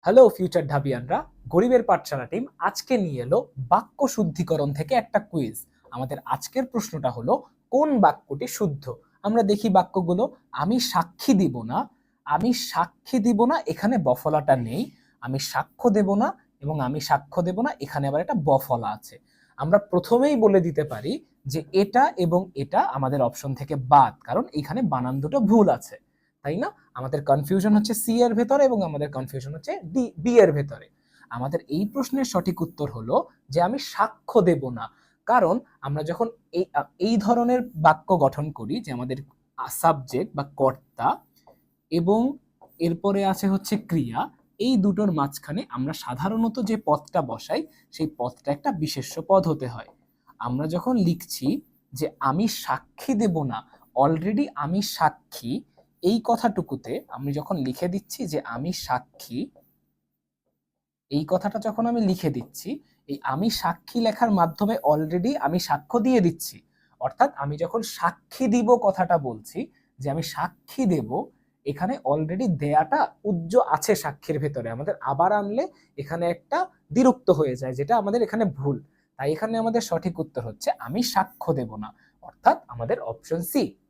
Hello future ঢাবিয়ানরা, গরিবের পাঠশালা team আজকে নিয়ে এলো বাক্য শুদ্ধিকরণ থেকে একটা কুইজ। আমাদের আজকের প্রশ্নটা হলো, কোন বাক্যটি শুদ্ধ? আমরা দেখি বাক্যগুলো। আমি সাক্ষী দিব না, আমি সাক্ষী দিব না, এখানে বফলাটা নেই। আমি সাক্ষ্য দেব না এবং আমি সাক্ষ্য দেব না, এখানে আবার একটা বফলা আছে। আমরা প্রথমেই বলে দিতে পারি যে এটা এবং এটা আমাদের অপশন থেকে বাদ, কারণ এখানে বানান দুটো ভুল আছে, তাই না? আমাদের কনফিউশন হচ্ছে সি এর ভেতরে এবং আমাদের কনফিউশন হচ্ছে ডি বি এর ভেতরে। আমাদের এই প্রশ্নের সঠিক উত্তর হলো যে আমি সাক্ষ্য দেব না। কারণ আমরা যখন এই ধরনের বাক্য গঠন করি যে আমাদের সাবজেক্ট বা কর্তা এবং এরপরে আছে হচ্ছে ক্রিয়া, এই দুটোর মাঝখানে আমরা সাধারণত যে পদটা বসাই সেই পদটা একটা বিশেষ্য পদ হতে হয়। আমরা যখন লিখছি যে আমি সাক্ষী দেব না, অলরেডি আমি সাক্ষী, এই কথাটুকুতে আমি যখন লিখে দিচ্ছি যে আমি সাক্ষী, এই কথাটা যখন আমি লিখে দিচ্ছি, এই আমি সাক্ষী লেখার মাধ্যমে অলরেডি আমি সাক্ষ্য দিয়ে দিচ্ছি। অর্থাৎ আমি যখন সাক্ষী দিব কথাটা বলছি যে আমি সাক্ষী দেব, এখানে অলরেডি দেয়াটা উজ্জ আছে সাক্ষীর ভেতরে, আমাদের আবার আনলে এখানে একটা দ্বিরুক্ত হয়ে যায়, যেটা আমাদের এখানে ভুল। তাই এখানে আমাদের সঠিক উত্তর হচ্ছে আমি সাক্ষ্য দেব না, অর্থাৎ আমাদের অপশন সি।